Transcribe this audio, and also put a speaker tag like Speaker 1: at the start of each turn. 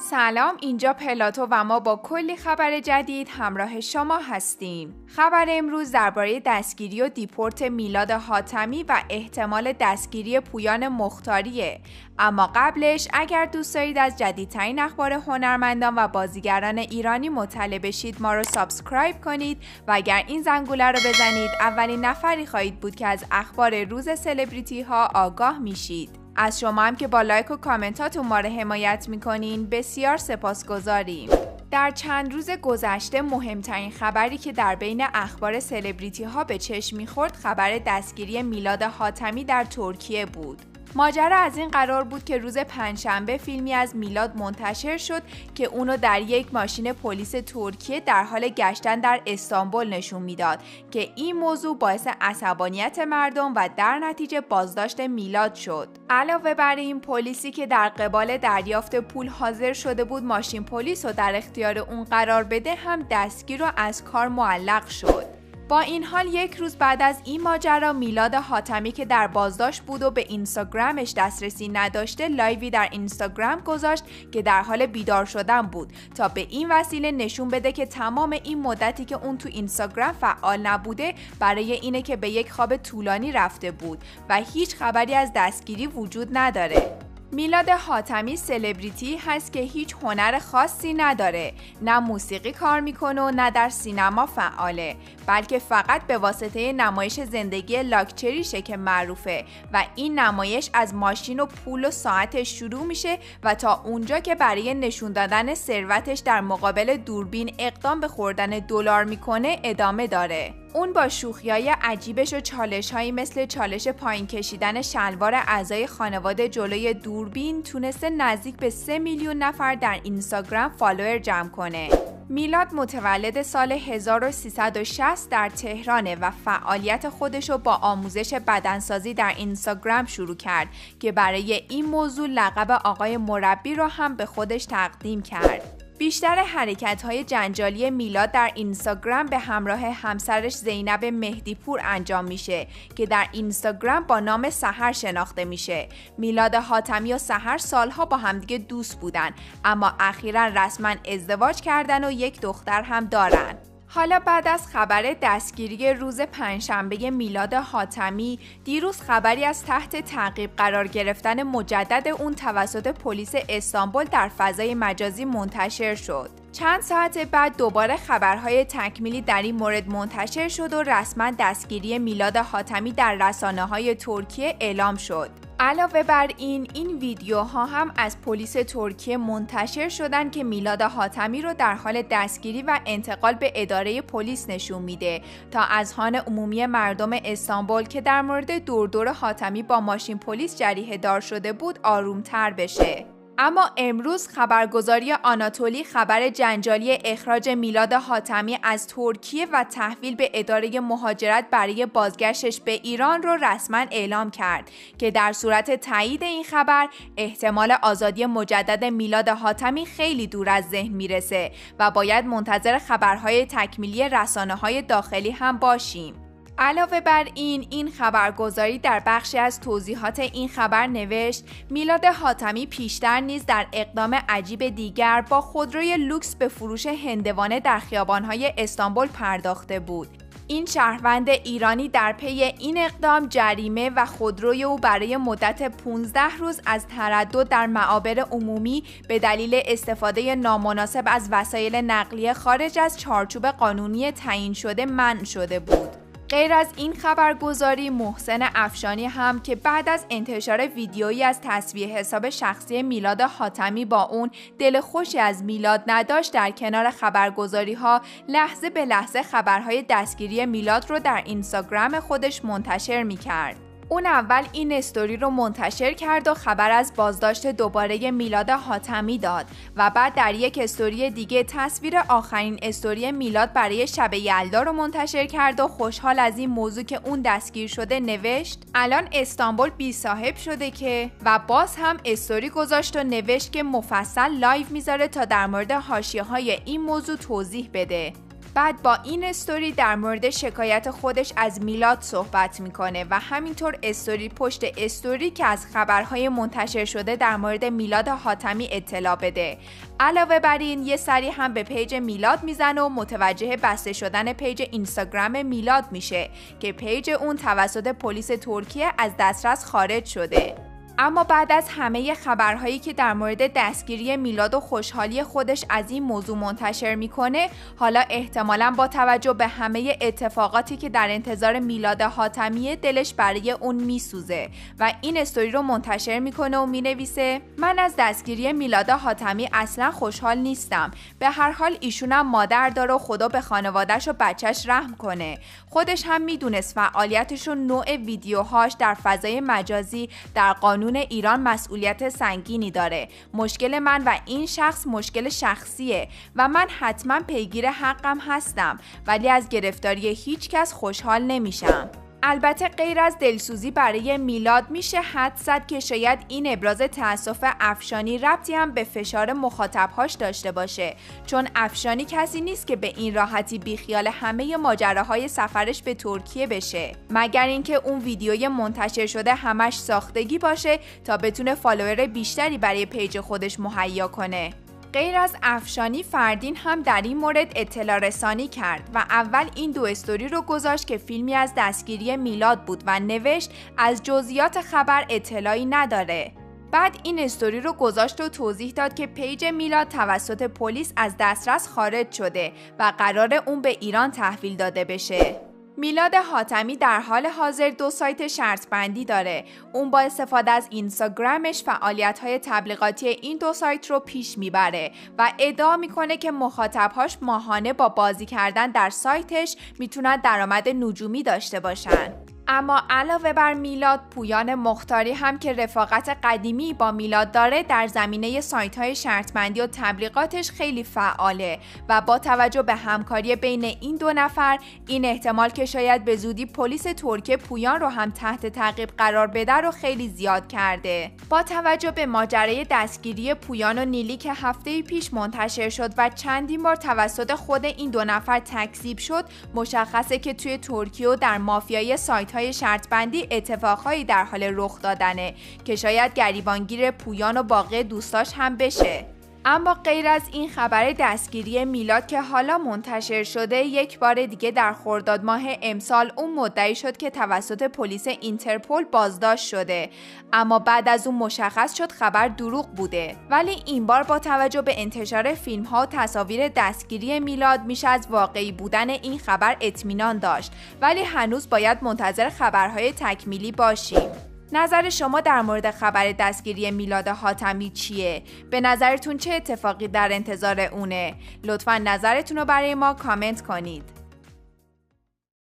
Speaker 1: سلام، اینجا پلاتو و ما با کلی خبر جدید همراه شما هستیم. خبر امروز درباره دستگیری و دیپورت میلاد حاتمی و احتمال دستگیری پویان مختاریه. اما قبلش اگر دوست دارید از جدیدترین اخبار هنرمندان و بازیگران ایرانی مطلع بشید ما رو سابسکرایب کنید و اگر این زنگوله رو بزنید اولین نفری خواهید بود که از اخبار روز سلبریتی ها آگاه میشید. از شما هم که با لایک و کامنتاتون ما رو حمایت میکنین بسیار سپاسگزاریم. در چند روز گذشته مهمترین خبری که در بین اخبار سلبریتی ها به چشم میخورد خبر دستگیری میلاد حاتمی در ترکیه بود. ماجرا از این قرار بود که روز پنجشنبه فیلمی از میلاد منتشر شد که اونو در یک ماشین پلیس ترکیه در حال گشتن در استانبول نشون میداد که این موضوع باعث عصبانیت مردم و در نتیجه بازداشت میلاد شد. علاوه بر این پلیسی که در قبال دریافت پول حاضر شده بود ماشین پلیس رو در اختیار اون قرار بده هم دستگیر و از کار معلق شد. با این حال یک روز بعد از این ماجرا میلاد حاتمی که در بازداشت بود و به اینستاگرامش دسترسی نداشته لایوی در اینستاگرام گذاشت که در حال بیدار شدن بود تا به این وسیله نشون بده که تمام این مدتی که اون تو اینستاگرام فعال نبوده برای اینه که به یک خواب طولانی رفته بود و هیچ خبری از دستگیری وجود نداره. میلاد حاتمی سلبریتی هست که هیچ هنر خاصی نداره، نه موسیقی کار میکنه و نه در سینما فعاله، بلکه فقط به واسطه نمایش زندگی لاکچریشه که معروفه و این نمایش از ماشین و پول و ساعتش شروع میشه و تا اونجا که برای نشون دادن ثروتش در مقابل دوربین اقدام به خوردن دلار میکنه ادامه داره. اون با شوخیای عجیبش و چالش‌هایی مثل چالش پایین کشیدن شلوار اعضای خانواده جلوی دوربین تونسته نزدیک به 3 میلیون نفر در اینستاگرام فالوور جمع کنه. میلاد متولد سال 1360 در تهرانه و فعالیت خودشو با آموزش بدنسازی در اینستاگرام شروع کرد که برای این موضوع لقب آقای مربی رو هم به خودش تقدیم کرد. بیشتر حرکت‌های جنجالی میلاد در اینستاگرام به همراه همسرش زینب مهدیپور انجام میشه که در اینستاگرام با نام سحر شناخته میشه. میلاد حاتمی و سحر سالها با همدیگه دوست بودن اما اخیراً رسما ازدواج کردن و یک دختر هم دارن. حالا بعد از خبر دستگیری روز پنجشنبه میلاد حاتمی، دیروز خبری از تحت تعقیب قرار گرفتن مجدد اون توسط پلیس استانبول در فضای مجازی منتشر شد. چند ساعت بعد دوباره خبرهای تکمیلی در این مورد منتشر شد و رسما دستگیری میلاد حاتمی در رسانه‌های ترکیه اعلام شد. علاوه بر این ویدیوها هم از پلیس ترکیه منتشر شدن که میلاد حاتمی رو در حال دستگیری و انتقال به اداره پلیس نشون میده تا اذهان عمومی مردم استانبول که در مورد دور حاتمی با ماشین پلیس جریحه دار شده بود آرومتر بشه. اما امروز خبرگزاری آناتولی خبر جنجالی اخراج میلاد حاتمی از ترکیه و تحویل به اداره مهاجرت برای بازگشتش به ایران رو رسما اعلام کرد که در صورت تایید این خبر احتمال آزادی مجدد میلاد حاتمی خیلی دور از ذهن میرسه و باید منتظر خبرهای تکمیلی رسانه‌های داخلی هم باشیم. علاوه بر این خبرگزاری در بخشی از توضیحات این خبر نوشت میلاد حاتمی پیشتر نیز در اقدام عجیب دیگر با خودروی لوکس به فروش هندوانه در خیابان‌های استانبول پرداخته بود. این شهروند ایرانی در پی این اقدام جریمه و خودروی او برای مدت 15 روز از تردد در معابر عمومی به دلیل استفاده نامناسب از وسایل نقلیه خارج از چارچوب قانونی تعیین شده منع شده بود. غیر از این خبرگزاری محسن افشانی هم که بعد از انتشار ویدیویی از تصویر حساب شخصی میلاد حاتمی با اون دل خوشی از میلاد نداشت در کنار خبرگزاری‌ها لحظه به لحظه خبرهای دستگیری میلاد رو در اینستاگرام خودش منتشر می‌کرد. اون اول این استوری رو منتشر کرد و خبر از بازداشت دوباره میلاد حاتمی داد و بعد در یک استوری دیگه تصویر آخرین استوری میلاد برای شب یلدا رو منتشر کرد و خوشحال از این موضوع که اون دستگیر شده نوشت الان استانبول بی صاحب شده که و باز هم استوری گذاشت و نوشت که مفصل لایو میذاره تا در مورد حاشیه‌های این موضوع توضیح بده. بعد با این استوری در مورد شکایت خودش از میلاد صحبت میکنه و همینطور استوری پشت استوری که از خبرهای منتشر شده در مورد میلاد حاتمی اطلاع بده. علاوه بر این یه سری هم به پیج میلاد میزنه و متوجه بسته شدن پیج اینستاگرام میلاد میشه که پیج اون توسط پلیس ترکیه از دسترس خارج شده. اما بعد از همه خبرهایی که در مورد دستگیری میلاد و خوشحالی خودش از این موضوع منتشر میکنه، حالا احتمالاً با توجه به همه اتفاقاتی که در انتظار میلاد حاتمیه دلش برای اون میسوزه و این استوری رو منتشر میکنه و مینویسه من از دستگیری میلاد حاتمی اصلا خوشحال نیستم. به هر حال ایشونم مادر داره و خدا به خانواده‌اش و بچه‌ش رحم کنه. خودش هم میدونست فعالیتش و نوع ویدیوهاش در فضای مجازی در قانون ایران مسئولیت سنگینی داره. مشکل من و این شخص مشکل شخصیه و من حتما پیگیر حقم هستم، ولی از گرفتاری هیچ کس خوشحال نمیشم. البته غیر از دلسوزی برای میلاد میشه حدس زد که شاید این ابراز تأسف افشانی ربطی هم به فشار مخاطبهاش داشته باشه، چون افشانی کسی نیست که به این راحتی بیخیال همه ماجراهای سفرش به ترکیه بشه، مگر اینکه اون ویدیوی منتشر شده همش ساختگی باشه تا بتونه فالوور بیشتری برای پیج خودش مهیا کنه. غیر از افشانی، فردین هم در این مورد اطلاع رسانی کرد و اول این دو استوری رو گذاشت که فیلمی از دستگیری میلاد بود و نوشت از جزئیات خبر اطلاعی نداره. بعد این استوری رو گذاشت و توضیح داد که پیج میلاد توسط پلیس از دسترس خارج شده و قراره اون به ایران تحویل داده بشه. میلاد حاتمی در حال حاضر 2 سایت شرط بندی داره. اون با استفاده از اینستاگرامش فعالیت‌های تبلیغاتی این 2 سایت رو پیش میبره و ادعا میکنه که مخاطبهاش ماهانه با بازی کردن در سایتش میتونن درآمد نجومی داشته باشن. اما علاوه بر میلاد، پویان مختاری هم که رفاقت قدیمی با میلاد داره در زمینه سایت‌های شرط‌بندی و تبلیغاتش خیلی فعاله و با توجه به همکاری بین این 2 نفر این احتمال که شاید به زودی پلیس ترکیه پویان رو هم تحت تعقیب قرار بده رو خیلی زیاد کرده. با توجه به ماجرای دستگیری پویان و نیلی که هفته پیش منتشر شد و چندین بار توسط خود این 2 نفر تکذیب شد، مشخصه که توی ترکیه و در مافیای سایت های شرط بندی اتفاقهایی در حال رخ دادنه که شاید گریبانگیر پویان و باقی دوستاش هم بشه. اما غیر از این خبر دستگیری میلاد که حالا منتشر شده، یک بار دیگه در خرداد ماه امسال اون مدعی شد که توسط پلیس اینترپل بازداشت شده، اما بعد از اون مشخص شد خبر دروغ بوده. ولی این بار با توجه به انتشار فیلم ها و تصاویر دستگیری میلاد میشه از واقعی بودن این خبر اطمینان داشت، ولی هنوز باید منتظر خبرهای تکمیلی باشیم. نظر شما در مورد خبر دستگیری میلاد حاتمی چیه؟ به نظرتون چه اتفاقی در انتظار اونه؟ لطفاً نظرتون رو برای ما کامنت کنید.